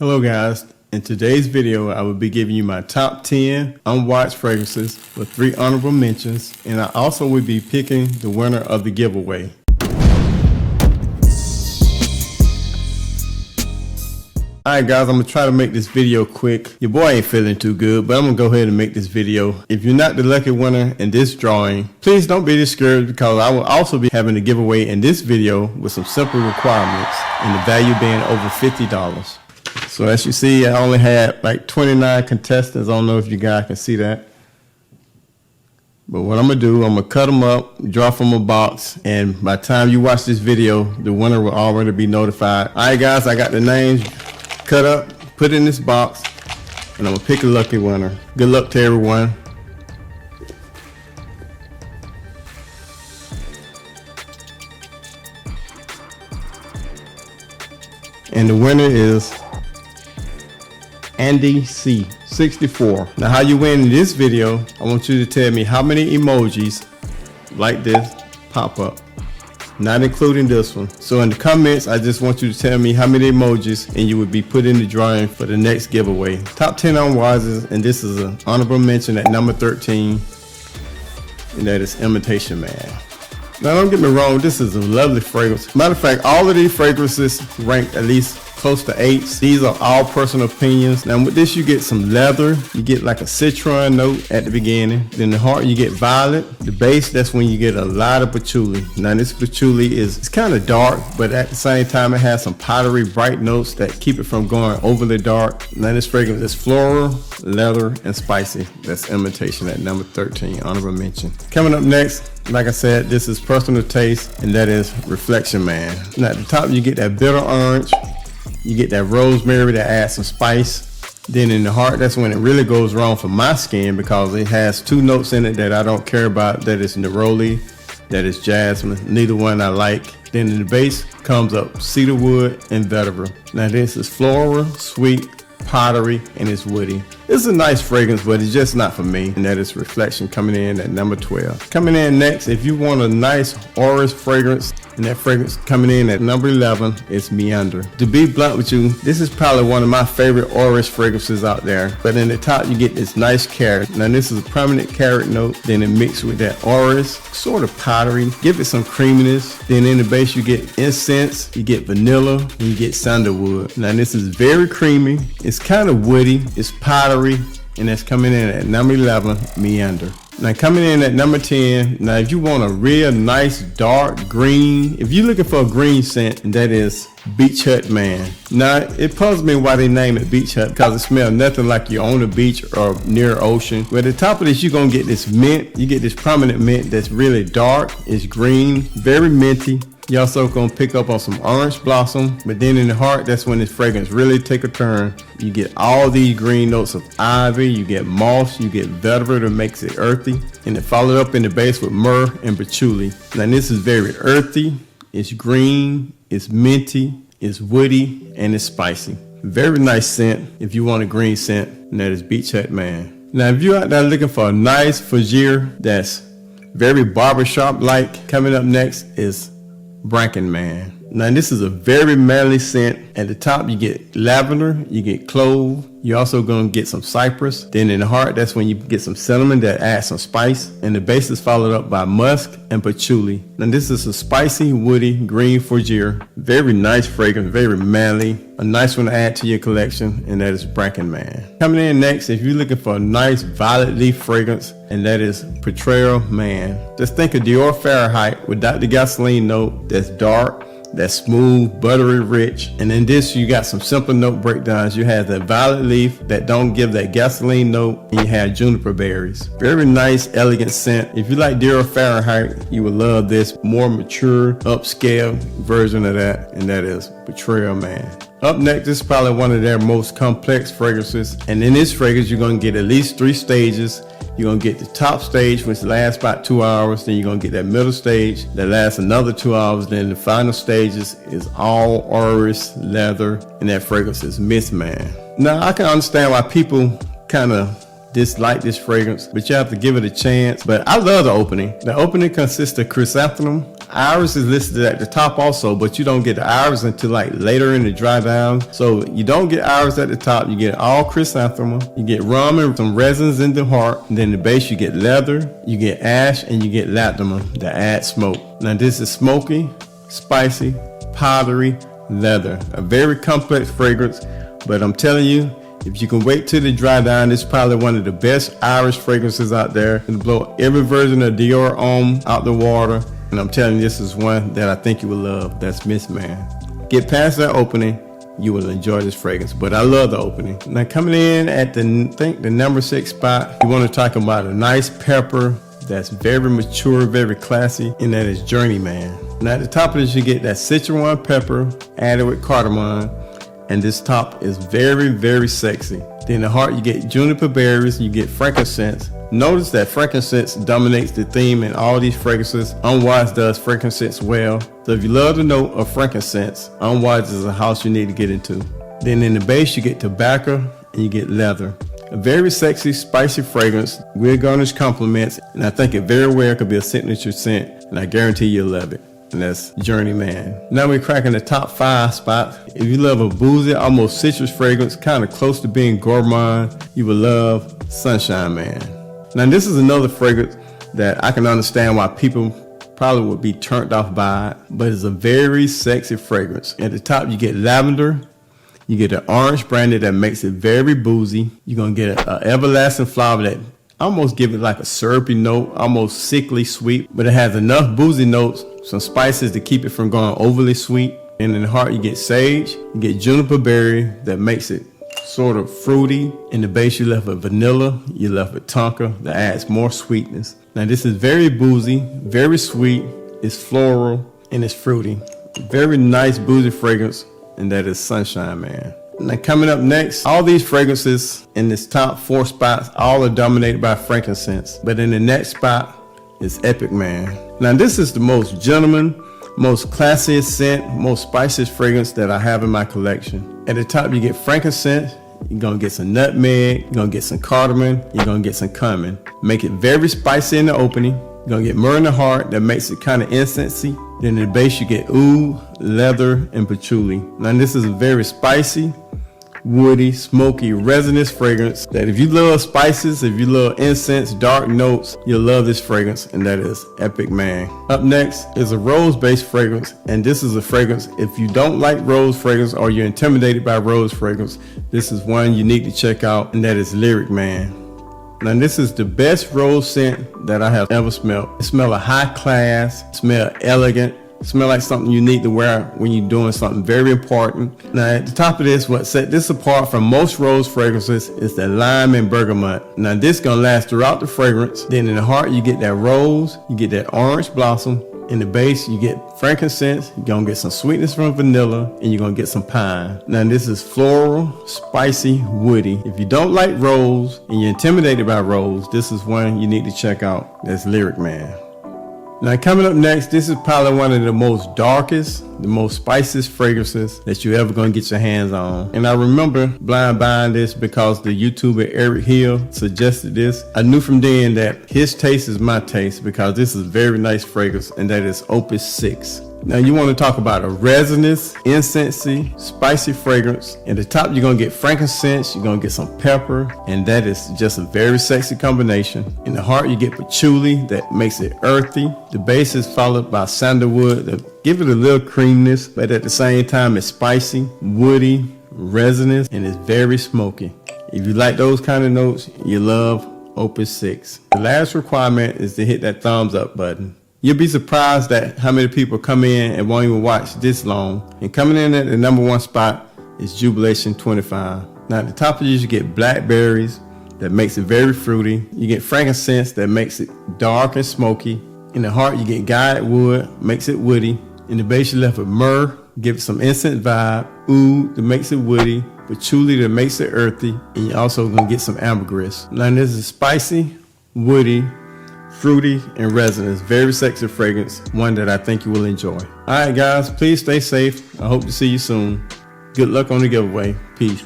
Hello guys, in today's video I will be giving you my top 10 unwatched fragrances with 3 honorable mentions, and I also will be picking the winner of the giveaway. Alright guys, I'm going to try to make this video quick. Your boy ain't feeling too good, but I'm going to go ahead and make this video. If you're not the lucky winner in this drawing, please don't be discouraged, because I will also be having a giveaway in this video with some simple requirements and the value being over $50. So as you see, I only had like 29 contestants. I don't know if you guys can see that. But what I'm going to do, I'm going to cut them up, draw from a box, and by the time you watch this video, the winner will already be notified. All right, guys, I got the names cut up, put in this box, and I'm going to pick a lucky winner. Good luck to everyone. And the winner is Andy C 64. Now how you win in this video, I want you to tell me how many emojis like this pop up, not including this one. So in the comments, I just want you to tell me how many emojis, and you would be put in the drawing for the next giveaway. Top 10 unwatches, and this is an honorable mention at number 13, and that is Imitation Man. Now don't get me wrong, this is a lovely fragrance. Matter of fact, all of these fragrances rank at least close to 8s. These are all personal opinions. Now with this, you get some leather, you get like a citron note at the beginning. Then the heart, you get violet. The base, that's when you get a lot of patchouli. Now this patchouli it's kind of dark, but at the same time it has some powdery bright notes that keep it from going overly dark. Now this fragrance is floral, leather, and spicy. That's Imitation at number 13, honorable mention. Coming up next, like I said, this is personal taste, and that is Reflection Man. Now at the top, you get that bitter orange. You get that rosemary that adds some spice. Then in the heart, that's when it really goes wrong for my skin, because it has 2 notes in it that I don't care about. That is neroli, that is jasmine. Neither one I like. Then in the base comes up cedarwood and vetiver. Now this is floral, sweet, powdery, and it's woody. It's a nice fragrance, but it's just not for me. And that is Reflection coming in at number 12. Coming in next, if you want a nice orris fragrance, and that fragrance coming in at number 11 is Meander. To be blunt with you, this is probably one of my favorite orris fragrances out there. But in the top, you get this nice carrot. Now this is a prominent carrot note, then it mixed with that orris, sort of powdery, give it some creaminess. Then in the base, you get incense, you get vanilla, and you get sandalwood. Now this is very creamy, it's kind of woody, it's powdery, and that's coming in at number 11, Meander. Now coming in at number 10, now if you want a real nice dark green, if you're looking for a green scent, that is Beach Hut Man. Now it puzzles me why they name it Beach Hut, because it smells nothing like you're on the beach or near ocean. But at the top of this, you're gonna get this mint. You get this prominent mint that's really dark, it's green, very minty. You also gonna pick up on some orange blossom, but then in the heart, that's when this fragrance really take a turn. You get all these green notes of ivy, you get moss, you get vetiver that makes it earthy, and it followed up in the base with myrrh and patchouli. Now this is very earthy, it's green, it's minty, it's woody, and it's spicy. Very nice scent if you want a green scent, and that is Beach Hut Man. Now if you're out there looking for a nice fougere that's very barbershop-like, coming up next is Bracken Man. Now this is a very manly scent. At the top, you get lavender, you get clove, you're also going to get some cypress. Then in the heart, that's when you get some cinnamon that adds some spice, and the base is followed up by musk and patchouli. Now this is a spicy, woody, green fougere. Very nice fragrance, very manly. A nice one to add to your collection, and that is Bracken Man. Coming in next, if you're looking for a nice violet leaf fragrance, and that is Portrayal Man. Just think of Dior Fahrenheit without the gasoline note. That's dark, that's smooth, buttery rich. And in this, you got some simple note breakdowns. You have that violet leaf that don't give that gasoline note, and you have juniper berries. Very nice, elegant scent. If you like Dior Fahrenheit, you would love this more mature, upscale version of that, and that is Portrayal Man. Up next, this is probably one of their most complex fragrances. And in this fragrance, you're going to get at least 3 stages. You're going to get the top stage, which lasts about 2 hours. Then you're going to get that middle stage that lasts another 2 hours. Then the final stages is all orris, leather, and that fragrance is Mist Man. Now, I can understand why people kind of dislike this fragrance, but you have to give it a chance. But I love the opening. The opening consists of chrysanthemum, Iris is listed at the top also, but you don't get the iris until like later in the dry down. So you don't get iris at the top. You get all chrysanthemum. You get rum and some resins in the heart. And then the base you get leather, you get ash, and you get lactimum that add smoke. Now this is smoky, spicy, powdery leather. A very complex fragrance, but I'm telling you, if you can wait till the dry down, it's probably one of the best Irish fragrances out there. It'll blow every version of Dior Homme out the water. And I'm telling you, this is one that I think you will love. That's Miss Man. Get past that opening, you will enjoy this fragrance. But I love the opening. Now coming in at the number 6 spot, you want to talk about a nice pepper that's very mature, very classy, and that is Journeyman. Now at the top of this, you get that citron pepper added with cardamom. And this top is very, very sexy. Then in the heart, you get juniper berries, you get frankincense. Notice that frankincense dominates the theme in all these fragrances. Amouage does frankincense well. So if you love the note of frankincense, Amouage is a house you need to get into. Then in the base, you get tobacco and you get leather. A very sexy, spicy fragrance with garnish compliments. And I think it very well could be a signature scent. And I guarantee you'll love it. And that's Journeyman. Now we're cracking the top 5 spot. If you love a boozy, almost citrus fragrance, kind of close to being gourmand, you will love Sunshine Man. Now this is another fragrance that I can understand why people probably would be turned off by it, but it's a very sexy fragrance. At the top you get lavender, you get an orange brandy that makes it very boozy. You're gonna get an everlasting flower that almost give it like a syrupy note, almost sickly sweet, but it has enough boozy notes, some spices to keep it from going overly sweet. And in the heart, you get sage, you get juniper berry that makes it sort of fruity. In the base, you left with vanilla, you left with tonka that adds more sweetness. Now this is very boozy, very sweet, it's floral, and it's fruity. Very nice boozy fragrance, and that is Sunshine Man. Now coming up next, all these fragrances in this top 4 spots, all are dominated by frankincense. But in the next spot is Epic Man. Now this is the most gentleman, most classiest scent, most spiciest fragrance that I have in my collection. At the top you get frankincense, you're gonna get some nutmeg, you're gonna get some cardamom, you're gonna get some cumin. Make it very spicy in the opening. You're gonna get myrrh in the heart that makes it kind of incensey. Then in the base you get oud, leather, and patchouli. Now this is a very spicy, woody, smoky, resinous fragrance that if you love spices, if you love incense, dark notes, you'll love this fragrance, and that is Epic Man. Up next is a rose-based fragrance, and this is a fragrance, if you don't like rose fragrance or you're intimidated by rose fragrance, this is one you need to check out, and that is Lyric Man. Now this is the best rose scent that I have ever smelled. It smells high class, smell elegant, smell like something you need to wear when you're doing something very important. Now at the top of this, what set this apart from most rose fragrances is the lime and bergamot. Now this gonna last throughout the fragrance. Then in the heart you get that rose, you get that orange blossom. In the base you get frankincense, you're gonna get some sweetness from vanilla, and you're gonna get some pine. Now this is floral, spicy, woody. If you don't like rose and you're intimidated by rose, this is one you need to check out. That's Lyric Man. Now coming up next, this is probably one of the most darkest, the most spiciest fragrances that you're ever going to get your hands on. And I remember blind buying this because the YouTuber Eric Hill suggested this. I knew from then that his taste is my taste because this is a very nice fragrance, and that is Opus 6. Now you want to talk about a resinous, incensey, spicy fragrance. At the top you're going to get frankincense, you're going to get some pepper, and that is just a very sexy combination. In the heart you get patchouli that makes it earthy. The base is followed by sandalwood that give it a little creaminess, but at the same time it's spicy, woody, resinous, and it's very smoky. If you like those kind of notes, you love Opus 6. The last requirement is to hit that thumbs up button. You'll be surprised at how many people come in and won't even watch this long. And coming in at the number 1 spot is Jubilation 25. Now at the top of these you get blackberries that makes it very fruity. You get frankincense that makes it dark and smoky. In the heart you get guided wood, makes it woody. In the base you left with myrrh, gives it some incense vibe. Oud that makes it woody. Patchouli that makes it earthy. And you're also gonna get some ambergris. Now this is spicy, woody, fruity, and resinous. Very sexy fragrance, one that I think you will enjoy. Alright guys, please stay safe. I hope to see you soon. Good luck on the giveaway. Peace.